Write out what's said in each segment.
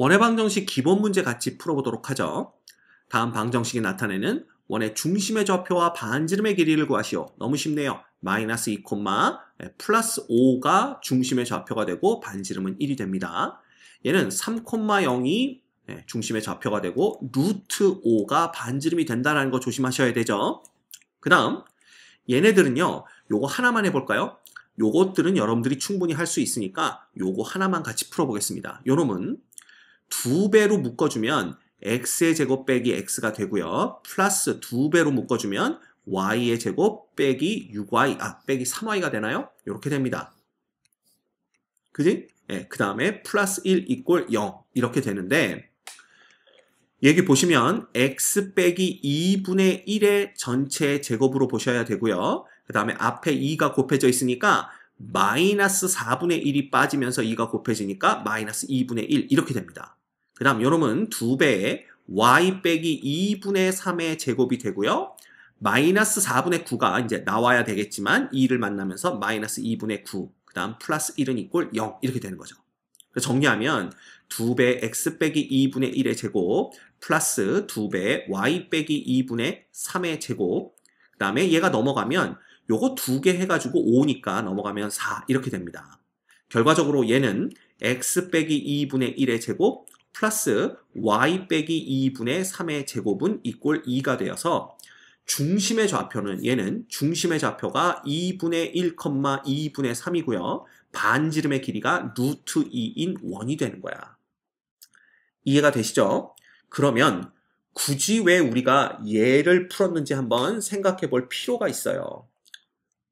원의 방정식 기본 문제 같이 풀어보도록 하죠. 다음 방정식이 나타내는 원의 중심의 좌표와 반지름의 길이를 구하시오. 너무 쉽네요. 마이너스 2, 플러스 5가 중심의 좌표가 되고 반지름은 1이 됩니다. 얘는 3, 0이 중심의 좌표가 되고 루트 5가 반지름이 된다는 거 조심하셔야 되죠. 그 다음 얘네들은요. 요거 하나만 해볼까요? 요것들은 여러분들이 충분히 할 수 있으니까 요거 하나만 같이 풀어보겠습니다. 요 놈은 2배로 묶어주면 x의 제곱 빼기 x가 되고요. 플러스 2배로 묶어주면 y의 제곱 빼기 6y, 빼기 3y가 되나요? 이렇게 됩니다. 그지? 네, 그 다음에 플러스 1 이꼴 0 이렇게 되는데 여기 보시면 x 빼기 2분의 1의 전체 제곱으로 보셔야 되고요. 그 다음에 앞에 2가 곱해져 있으니까 마이너스 4분의 1이 빠지면서 2가 곱해지니까 마이너스 2분의 1 이렇게 됩니다. 그 다음 요놈은 2배의 y 빼기 2분의 3의 제곱이 되고요. 마이너스 4분의 9가 이제 나와야 되겠지만 2를 만나면서 마이너스 2분의 9, 그 다음 플러스 1은 이꼴 0 이렇게 되는 거죠. 그래서 정리하면 2배 x 빼기 2분의 1의 제곱 플러스 2배 y 빼기 2분의 3의 제곱, 그 다음에 얘가 넘어가면 요거 2개 해가지고 5니까 넘어가면 4 이렇게 됩니다. 결과적으로 얘는 x 빼기 2분의 1의 제곱 플러스 y 빼기 2분의 3의 제곱은 이꼴 2가 되어서 중심의 좌표는 얘는 중심의 좌표가 2분의 1, 2분의 3이고요. 반지름의 길이가 루트 2인 1이 되는 거야. 이해가 되시죠? 그러면 굳이 왜 우리가 얘를 풀었는지 한번 생각해 볼 필요가 있어요.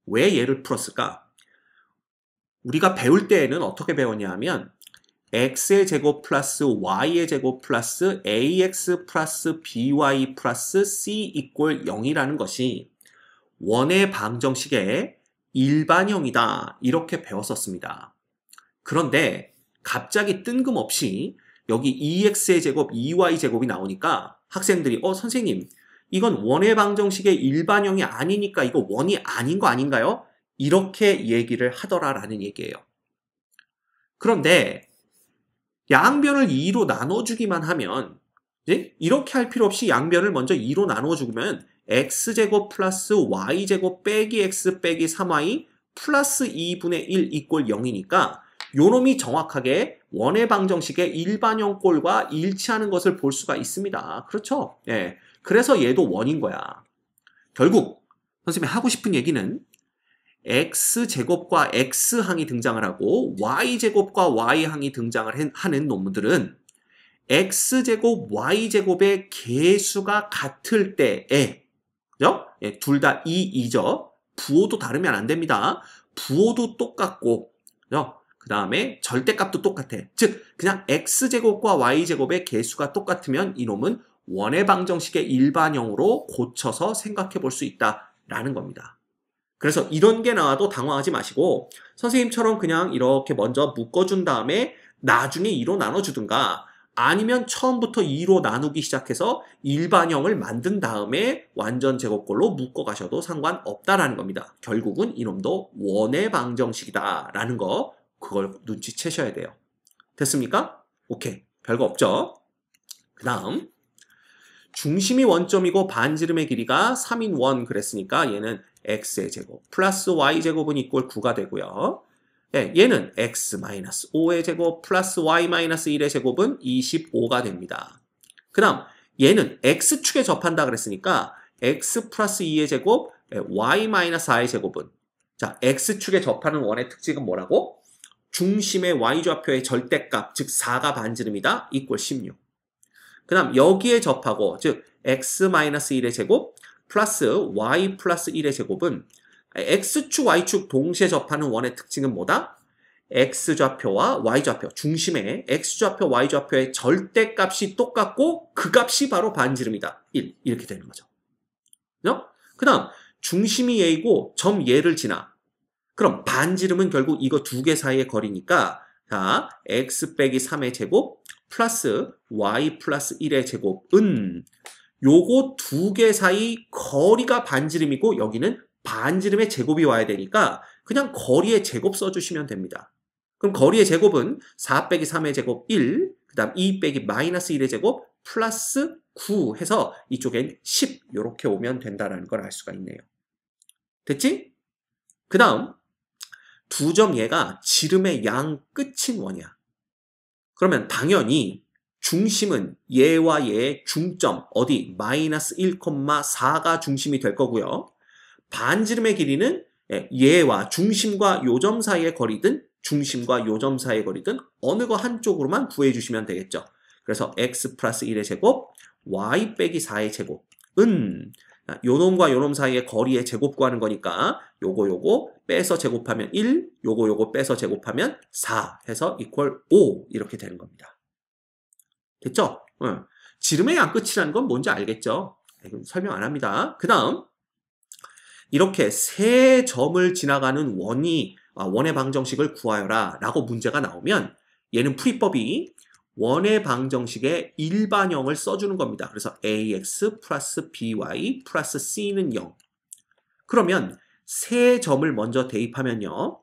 왜 얘를 풀었을까? 우리가 배울 때에는 어떻게 배웠냐 하면 x의 제곱 플러스 y의 제곱 플러스 ax 플러스 by 플러스 c 이꼴 0이라는 것이 원의 방정식의 일반형이다 이렇게 배웠었습니다. 그런데 갑자기 뜬금없이 여기 2x의 제곱, 2y 제곱이 나오니까 학생들이 선생님 이건 원의 방정식의 일반형이 아니니까 이거 원이 아닌 거 아닌가요? 이렇게 얘기를 하더라라는 얘기예요. 그런데 양변을 2로 나눠주기만 하면 이렇게 할 필요 없이 양변을 먼저 2로 나눠주면 x제곱 플러스 y제곱 빼기 x 빼기 3y 플러스 2분의 1 이꼴 0이니까 요놈이 정확하게 원의 방정식의 일반형 꼴과 일치하는 것을 볼 수가 있습니다. 그렇죠? 예. 그래서 얘도 원인 거야. 결국 선생님이 하고 싶은 얘기는 x제곱과 x항이 등장을 하고 y제곱과 y항이 등장을 하는 놈들은 x제곱, y제곱의 개수가 같을 때에 그죠? 예, 둘 다 2죠. 부호도 다르면 안 됩니다. 부호도 똑같고 그죠? 그 다음에 절대값도 똑같아. 즉 그냥 x제곱과 y제곱의 개수가 똑같으면 이놈은 원의 방정식의 일반형으로 고쳐서 생각해 볼 수 있다라는 겁니다. 그래서 이런 게 나와도 당황하지 마시고 선생님처럼 그냥 이렇게 먼저 묶어준 다음에 나중에 2로 나눠주든가 아니면 처음부터 2로 나누기 시작해서 일반형을 만든 다음에 완전 제곱꼴로 묶어가셔도 상관없다라는 겁니다. 결국은 이놈도 원의 방정식이다라는 거 그걸 눈치채셔야 돼요. 됐습니까? 오케이. 별거 없죠? 그 다음 중심이 원점이고 반지름의 길이가 3인 원 그랬으니까 얘는 x의 제곱 플러스 y제곱은 이꼴 9가 되고요. 예, 얘는 x-5의 제곱 플러스 y-1의 제곱은 25가 됩니다. 그 다음 얘는 x축에 접한다 그랬으니까 x 플러스 2의 제곱 y-4의 제곱은 자 x축에 접하는 원의 특징은 뭐라고? 중심의 y좌표의 절대값 즉 4가 반지름이다 이꼴 16. 그 다음 여기에 접하고 즉 x-1의 제곱 플러스 y 플러스 1의 제곱은 x축, y축 동시에 접하는 원의 특징은 뭐다? x좌표와 y좌표, 중심의 x좌표, y좌표의 절대값이 똑같고 그 값이 바로 반지름이다. 1. 이렇게 되는 거죠. 그 다음 중심이 얘이고 점 얘를 지나. 그럼 반지름은 결국 이거 두 개 사이의 거리니까 자 x 빼기 3의 제곱 플러스 y 플러스 1의 제곱은 요거 두 개 사이 거리가 반지름이고 여기는 반지름의 제곱이 와야 되니까 그냥 거리의 제곱 써주시면 됩니다. 그럼 거리의 제곱은 4 빼기 3의 제곱 1, 그 다음 2 빼기 마이너스 1의 제곱 플러스 9 해서 이쪽엔 10 이렇게 오면 된다는 걸 알 수가 있네요. 됐지? 그 다음 두 점 얘가 지름의 양 끝인 원이야. 그러면 당연히 중심은 얘와 얘의 중점 어디 마이너스 1,4가 중심이 될 거고요. 반지름의 길이는 얘와 중심과 요점 사이의 거리든 중심과 요점 사이의 거리든 어느 거 한쪽으로만 구해주시면 되겠죠. 그래서 x 플러스 1의 제곱 y 빼기 4의 제곱은 요놈과 요놈 사이의 거리의 제곱 구하는 거니까 요거 빼서 제곱하면 1, 요거 빼서 제곱하면 4 해서 이퀄 5 이렇게 되는 겁니다. 됐죠? 지름의 양 끝이라는 건 뭔지 알겠죠? 설명 안 합니다. 그 다음 이렇게 세 점을 지나가는 원의 방정식을 구하여라 라고 문제가 나오면 얘는 풀이법이 원의 방정식의 일반형을 써주는 겁니다. 그래서 ax 플러스 by 플러스 c는 0. 그러면 세 점을 먼저 대입하면요.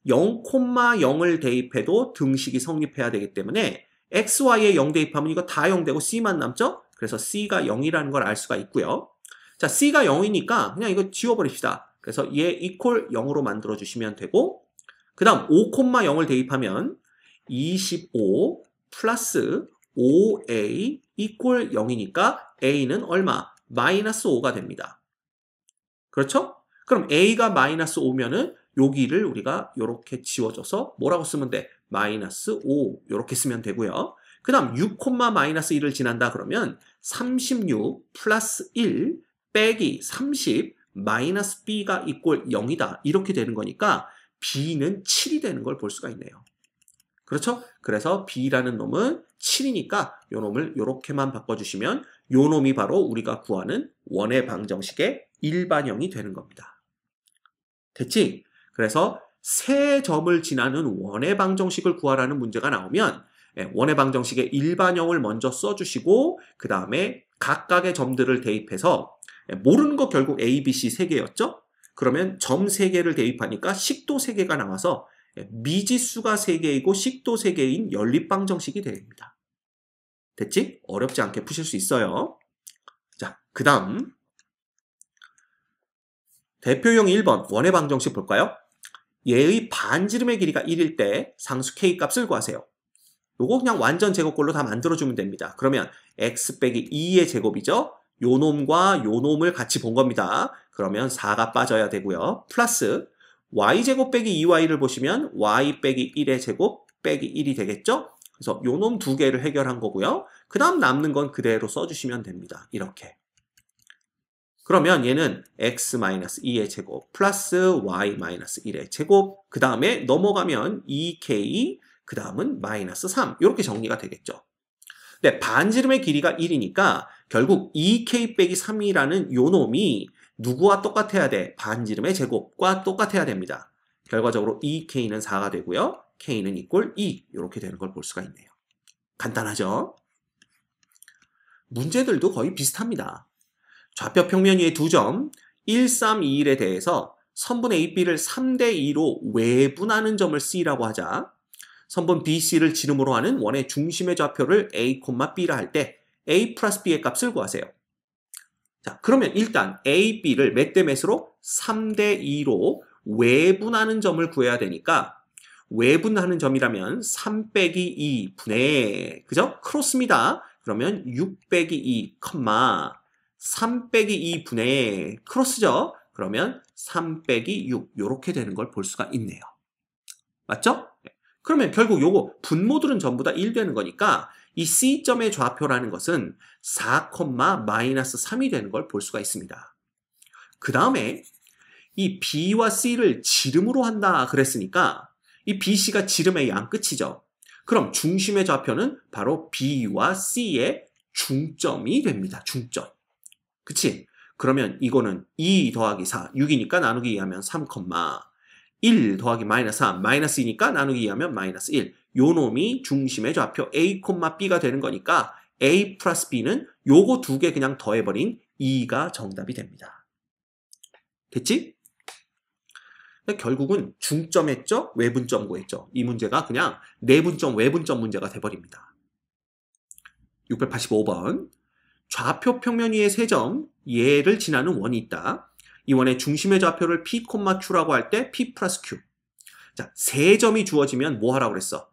0,0을 대입해도 등식이 성립해야 되기 때문에 x, y에 0 대입하면 이거 다 0 되고 c만 남죠? 그래서 c가 0이라는 걸 알 수가 있고요. 자, c가 0이니까 그냥 이거 지워버립시다. 그래서 얘 이퀄 0으로 만들어주시면 되고 그 다음 5,0을 대입하면 25 플러스 5a 이퀄 0이니까 a는 얼마? 마이너스 5가 됩니다. 그렇죠? 그럼 a가 마이너스 5면은 여기를 우리가 이렇게 지워줘서 뭐라고 쓰면 돼? 마이너스 5 이렇게 쓰면 되고요. 그 다음 6, 마이너스 1을 지난다 그러면 36 플러스 1 빼기 30 마이너스 b가 이퀄 0이다. 이렇게 되는 거니까 b는 7이 되는 걸 볼 수가 있네요. 그렇죠? 그래서 b라는 놈은 7이니까 요 놈을 이렇게만 바꿔주시면 요 놈이 바로 우리가 구하는 원의 방정식의 일반형이 되는 겁니다. 됐지? 그래서 세 점을 지나는 원의 방정식을 구하라는 문제가 나오면 원의 방정식의 일반형을 먼저 써주시고 그 다음에 각각의 점들을 대입해서 모르는 거 결국 A, B, C 3개였죠? 그러면 점 3개를 대입하니까 식도 3개가 나와서 미지수가 3개이고 식도 3개인 연립방정식이 됩니다. 됐지? 어렵지 않게 푸실 수 있어요. 자, 그 다음 대표용 1번 원의 방정식 볼까요? 얘의 반지름의 길이가 1일 때 상수 k 값을 구하세요. 요거 그냥 완전 제곱꼴로 다 만들어주면 됩니다. 그러면 x 빼기 2의 제곱이죠. 요 놈과 요 놈을 같이 본 겁니다. 그러면 4가 빠져야 되고요. 플러스 y제곱 빼기 2y를 보시면 y 빼기 1의 제곱 빼기 1이 되겠죠? 그래서 요 놈 두 개를 해결한 거고요. 그 다음 남는 건 그대로 써주시면 됩니다. 이렇게. 그러면 얘는 x-2의 제곱 플러스 y-1의 제곱 그 다음에 넘어가면 2k 그 다음은 마이너스 3 이렇게 정리가 되겠죠. 근데 반지름의 길이가 1이니까 결국 2k 빼기 3이라는 요 놈이 누구와 똑같아야 돼? 반지름의 제곱과 똑같아야 됩니다. 결과적으로 2k는 4가 되고요. k는 이꼴 2 이렇게 되는 걸 볼 수가 있네요. 간단하죠? 문제들도 거의 비슷합니다. 좌표 평면 위의 두 점 1, 3, 2, 1에 대해서 선분 AB를 3대2로 외분하는 점을 C라고 하자. 선분 BC를 지름으로 하는 원의 중심의 좌표를 A, B라 할 때 A 플러스 B의 값을 구하세요. 자, 그러면 일단 A, B를 몇 대 몇으로? 3대2로 외분하는 점을 구해야 되니까 외분하는 점이라면 3 빼기 2 분의 그죠? 크로스입니다. 그러면 6 빼기 2, 3 빼기 2 분의 크로스죠? 그러면 3 빼기 6 이렇게 되는 걸 볼 수가 있네요. 맞죠? 그러면 결국 요거 분모들은 전부 다 1 되는 거니까 이 C점의 좌표라는 것은 4, 마이너스 3이 되는 걸 볼 수가 있습니다. 그 다음에 이 B와 C를 지름으로 한다 그랬으니까 이 BC가 지름의 양 끝이죠. 그럼 중심의 좌표는 바로 B와 C의 중점이 됩니다. 중점. 그치? 그러면 이거는 2 더하기 4, 6이니까 나누기 2하면 3, 1 더하기 마이너스 3, 마이너스 2니까 나누기 2하면 마이너스 1. 요 놈이 중심의 좌표 A, B가 되는 거니까 A 플러스 B는 요거 두 개 그냥 더해버린 2가 정답이 됩니다. 됐지? 결국은 중점 했죠? 외분점 구했죠? 이 문제가 그냥 내분점, 외분점 문제가 돼버립니다. 685번. 좌표 평면 위에 세 점, 얘를 지나는 원이 있다. 이 원의 중심의 좌표를 P, Q라고 할 때 P 플러스 Q. 자, 세 점이 주어지면 뭐 하라고 그랬어?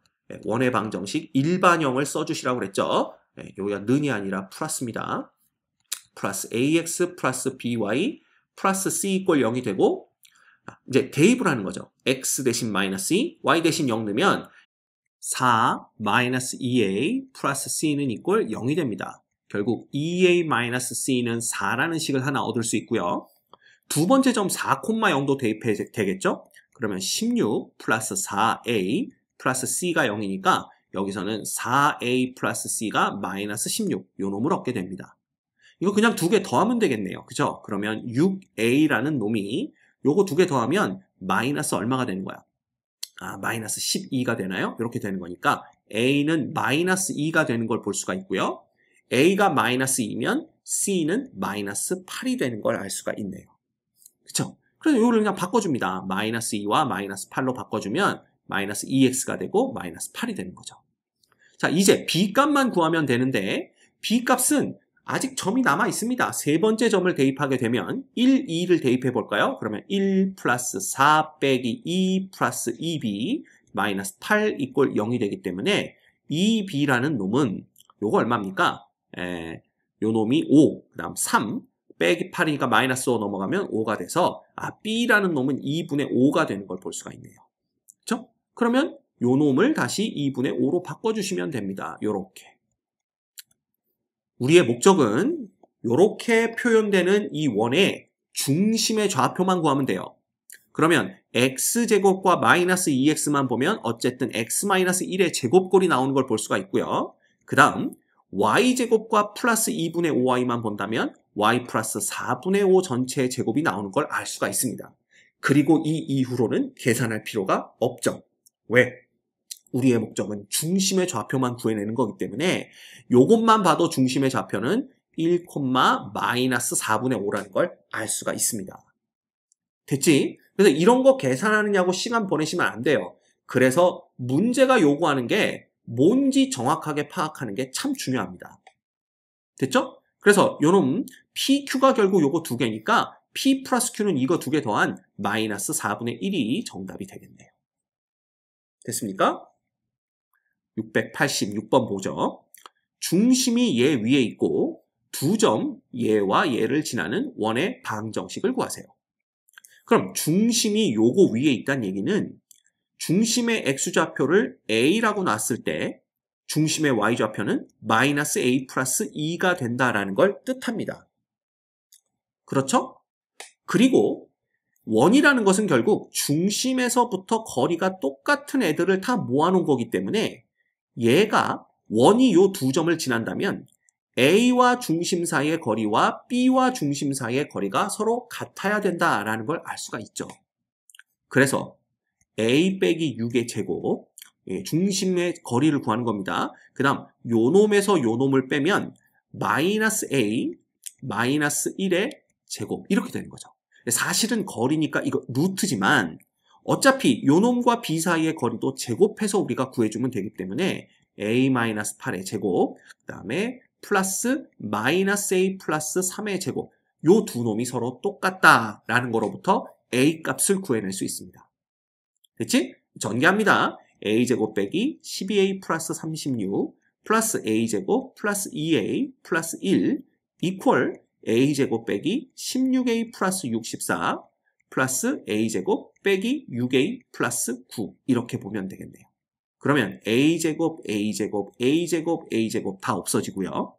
원의 방정식 일반형을 써주시라고 그랬죠. 여기가 는이 아니라 플러스입니다. 플러스 AX 플러스 BY 플러스 C 이퀄 0이 되고, 이제 대입을 하는 거죠. X 대신 마이너스 2, Y 대신 0 넣으면 4 마이너스 2A 플러스 C는 이퀄 0이 됩니다. 결국 2A 마이너스 C는 4라는 식을 하나 얻을 수 있고요. 두 번째 점 4,0도 대입해야 되겠죠? 그러면 16 플러스 4A 플러스 C가 0이니까 여기서는 4A 플러스 C가 마이너스 16 요 놈을 얻게 됩니다. 이거 그냥 두 개 더하면 되겠네요. 그죠? 그러면 6A라는 놈이 요거 두 개 더하면 마이너스 얼마가 되는 거야? 마이너스 12가 되나요? 이렇게 되는 거니까 A는 마이너스 2가 되는 걸 볼 수가 있고요. A가 마이너스 2면 C는 마이너스 8이 되는 걸 알 수가 있네요. 그쵸? 그래서 이거를 그냥 바꿔줍니다. 마이너스 2와 마이너스 8로 바꿔주면 마이너스 2x가 되고 마이너스 8이 되는 거죠. 자, 이제 B값만 구하면 되는데 B값은 아직 점이 남아 있습니다. 세 번째 점을 대입하게 되면 1, 2를 대입해 볼까요? 그러면 1 플러스 4 빼기 2 플러스 2b 마이너스 8 이퀄 0이 되기 때문에 2b라는 놈은 요거 얼마입니까? 요 놈이 5, 그 다음 3 빼기 8이니까 마이너스 5 넘어가면 5가 돼서 B라는 놈은 2분의 5가 되는 걸 볼 수가 있네요. 그렇죠? 그러면 요 놈을 다시 2분의 5로 바꿔주시면 됩니다. 요렇게. 우리의 목적은 요렇게 표현되는 이 원의 중심의 좌표만 구하면 돼요. 그러면 x제곱과 마이너스 2x만 보면 어쨌든 x 마이너스 1의 제곱꼴이 나오는 걸 볼 수가 있고요. 그 다음 y제곱과 플러스 2분의 5y만 본다면 y 플러스 4분의 5 전체의 제곱이 나오는 걸 알 수가 있습니다. 그리고 이 이후로는 계산할 필요가 없죠. 왜? 우리의 목적은 중심의 좌표만 구해내는 거기 때문에 요것만 봐도 중심의 좌표는 1, 마이너스 4분의 5라는 걸 알 수가 있습니다. 됐지? 그래서 이런 거 계산하느냐고 시간 보내시면 안 돼요. 그래서 문제가 요구하는 게 뭔지 정확하게 파악하는 게 참 중요합니다. 됐죠? 그래서 요놈 PQ가 결국 요거 두 개니까 P 플러스 Q는 이거 두 개 더한 마이너스 4분의 1이 정답이 되겠네요. 됐습니까? 686번 보죠. 중심이 얘 위에 있고 두 점 얘와 얘를 지나는 원의 방정식을 구하세요. 그럼 중심이 요거 위에 있다는 얘기는 중심의 x좌표를 a라고 놨을 때 중심의 y좌표는 마이너스 a 플러스 2가 된다라는 걸 뜻합니다. 그렇죠? 그리고 원이라는 것은 결국 중심에서부터 거리가 똑같은 애들을 다 모아놓은 거기 때문에 얘가 원이 요 두 점을 지난다면 A와 중심 사이의 거리와 B와 중심 사이의 거리가 서로 같아야 된다라는 걸 알 수가 있죠. 그래서 A 빼기 6의 제곱, 중심의 거리를 구하는 겁니다. 그 다음 요 놈에서 요 놈을 빼면 마이너스 A, 마이너스 1의 제곱 이렇게 되는 거죠. 사실은 거리니까 이거 루트지만 어차피 요 놈과 B 사이의 거리도 제곱해서 우리가 구해주면 되기 때문에 A-8의 제곱, 그 다음에 플러스 마이너스 A 플러스 3의 제곱 요 두 놈이 서로 똑같다라는 거로부터 A 값을 구해낼 수 있습니다. 됐지? 전개합니다. A제곱 빼기 12A 플러스 36 플러스 A제곱 플러스 2A 플러스 1 이퀄 A제곱 빼기 16A 플러스 64 플러스 A제곱 빼기 6A 플러스 9 이렇게 보면 되겠네요. 그러면 A제곱, A제곱, A제곱, A제곱 다 없어지고요.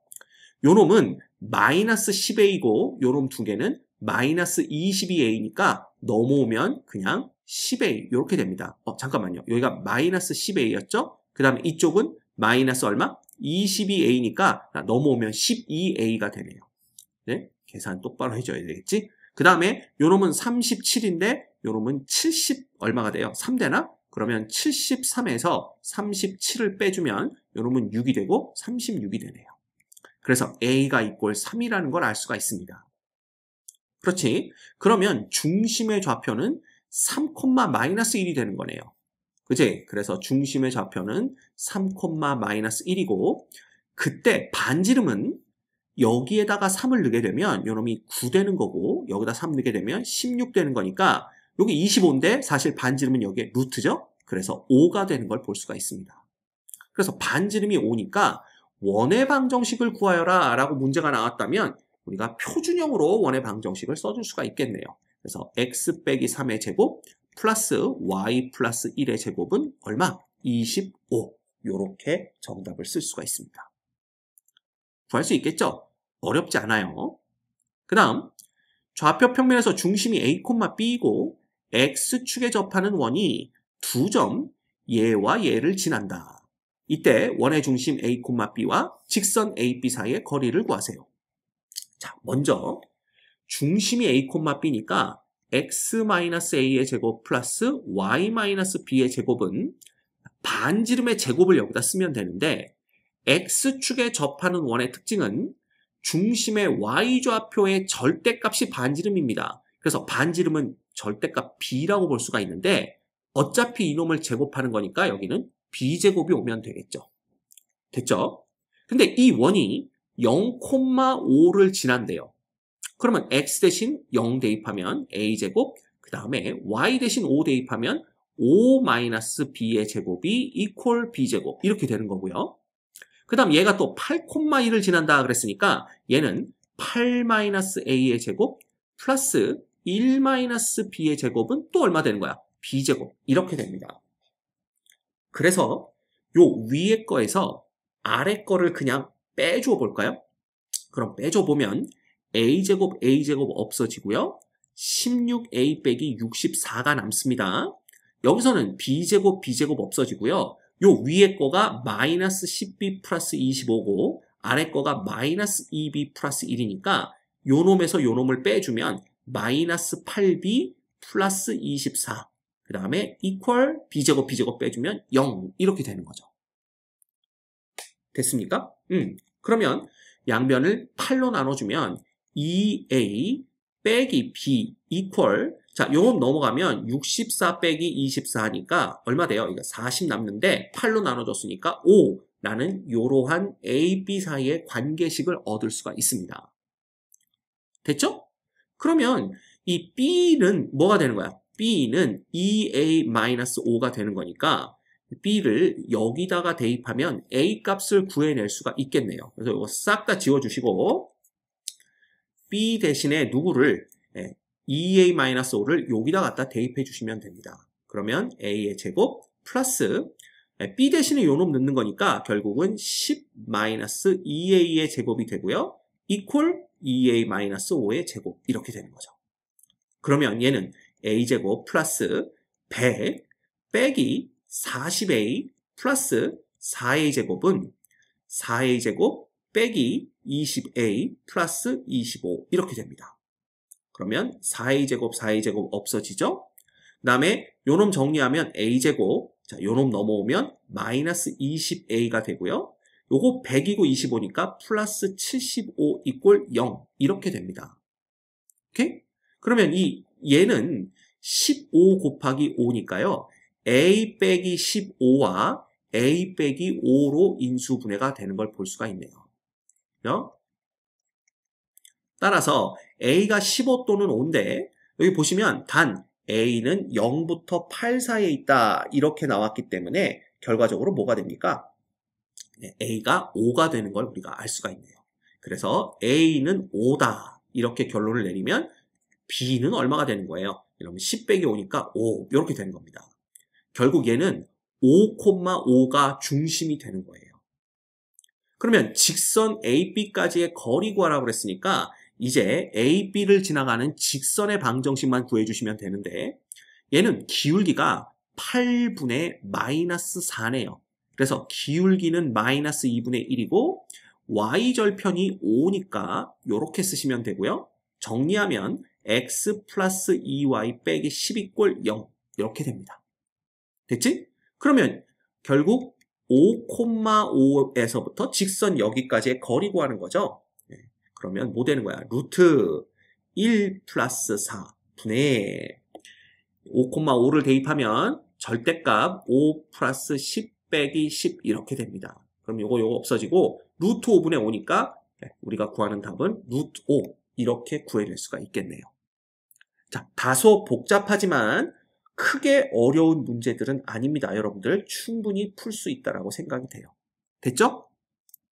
요 놈은 마이너스 10A고 요 놈 두 개는 마이너스 22A니까 넘어오면 그냥 10A 이렇게 됩니다. 잠깐만요. 여기가 마이너스 10A였죠? 그 다음에 이쪽은 마이너스 얼마? 22A니까 넘어오면 12A가 되네요. 네? 계산 똑바로 해줘야 되겠지? 그 다음에 요 놈은 37인데 요 놈은 70 얼마가 돼요? 3되나? 그러면 73에서 37을 빼주면 요 놈은 6이 되고 36이 되네요. 그래서 A가 이꼴 3이라는 걸 알 수가 있습니다. 그렇지? 그러면 중심의 좌표는 3, 마이너스 1이 되는 거네요. 그치? 그래서 중심의 좌표는 3, 마이너스 1이고 그때 반지름은 여기에다가 3을 넣게 되면 요놈이 9 되는 거고 여기다 3 넣게 되면 16 되는 거니까 여기 25인데 사실 반지름은 여기에 루트죠. 그래서 5가 되는 걸 볼 수가 있습니다. 그래서 반지름이 5니까 원의 방정식을 구하여라 라고 문제가 나왔다면 우리가 표준형으로 원의 방정식을 써줄 수가 있겠네요. 그래서 x 빼기 3의 제곱 플러스 y 플러스 1의 제곱은 얼마? 25. 이렇게 정답을 쓸 수가 있습니다. 구할 수 있겠죠? 어렵지 않아요. 그 다음 좌표 평면에서 중심이 A, B이고 X축에 접하는 원이 두 점 얘와 얘를 지난다. 이때 원의 중심 A, B와 직선 AB 사이의 거리를 구하세요. 자, 먼저 중심이 A, B니까 X-A의 제곱 플러스 Y-B의 제곱은 반지름의 제곱을 여기다 쓰면 되는데 X축에 접하는 원의 특징은 중심의 Y좌표의 절대값이 반지름입니다. 그래서 반지름은 절대값 B라고 볼 수가 있는데 어차피 이놈을 제곱하는 거니까 여기는 B제곱이 오면 되겠죠. 됐죠? 근데 이 원이 0,5를 지난대요. 그러면 X 대신 0 대입하면 A제곱, 그 다음에 Y 대신 5 대입하면 5-B의 제곱이 이퀄 B제곱 이렇게 되는 거고요. 그 다음 얘가 또 8,1을 지난다 그랬으니까 얘는 8-A의 제곱 플러스 1-B의 제곱은 또 얼마 되는 거야? B제곱 이렇게 됩니다. 그래서 요 위에 거에서 아래 거를 그냥 빼줘 볼까요? 그럼 빼줘 보면 A제곱 없어지고요. 16A 빼기 64가 남습니다. 여기서는 B제곱 없어지고요. 요 위에 거가 마이너스 10B 플러스 25고 아래 거가 마이너스 2B 플러스 1이니까 요 놈에서 요 놈을 빼주면 마이너스 8B 플러스 24 그 다음에 equal B제곱 빼주면 0 이렇게 되는 거죠. 됐습니까? 그러면 양변을 8로 나눠주면 2A 빼기 B equal 자, 요놈 넘어가면 64 빼기 24니까 얼마 돼요? 이거 40 남는데 8로 나눠줬으니까 5 라는 이러한 A, B 사이의 관계식을 얻을 수가 있습니다. 됐죠? 그러면 이 B는 뭐가 되는 거야? B는 2A-5가 되는 거니까 B를 여기다가 대입하면 A 값을 구해낼 수가 있겠네요. 그래서 이거 싹 다 지워주시고 B 대신에 누구를 2A-5를 여기다 갖다 대입해 주시면 됩니다. 그러면 A의 제곱 플러스 B 대신에 요 놈 넣는 거니까 결국은 10-2A의 제곱이 되고요. equal 2A-5의 제곱 이렇게 되는 거죠. 그러면 얘는 A제곱 플러스 100 빼기 40A 플러스 4A 제곱은 4A 제곱 빼기 20A 플러스 25 이렇게 됩니다. 그러면 4A 제곱 없어지죠? 그 다음에 요놈 정리하면 A제곱 자, 요놈 넘어오면 마이너스 20A가 되고요. 요거 100이고 25니까 플러스 75 이꼴 0 이렇게 됩니다. 오케이? 그러면 얘는 15 곱하기 5니까요. A 빼기 15와 A 빼기 5로 인수분해가 되는 걸 볼 수가 있네요. 그죠? 따라서 A가 15 또는 5인데 여기 보시면 단 A는 0부터 8 사이에 있다 이렇게 나왔기 때문에 결과적으로 뭐가 됩니까? A가 5가 되는 걸 우리가 알 수가 있네요. 그래서 A는 5다 이렇게 결론을 내리면 B는 얼마가 되는 거예요? 이러면 10 빼기 5니까 5 이렇게 되는 겁니다. 결국 얘는 5,5가 중심이 되는 거예요. 그러면 직선 AB까지의 거리 구하라고 그랬으니까 이제 AB를 지나가는 직선의 방정식만 구해주시면 되는데 얘는 기울기가 8분의 마이너스 4네요. 그래서 기울기는 마이너스 2분의 1이고 Y절편이 5니까 이렇게 쓰시면 되고요. 정리하면 X 플러스 2Y 빼기 10 이꼴 0 이렇게 됩니다. 됐지? 그러면 결국 5,5에서부터 직선 여기까지의 거리 구하는 거죠. 그러면 뭐 되는 거야? 루트 1 플러스 4분의 5,5를 대입하면 절대값 5 플러스 10 빼기 10 이렇게 됩니다. 그럼 요거 없어지고 루트 5분의 5니까 우리가 구하는 답은 루트 5 이렇게 구해낼 수가 있겠네요. 자, 다소 복잡하지만 크게 어려운 문제들은 아닙니다. 여러분들 충분히 풀 수 있다라고 생각이 돼요. 됐죠?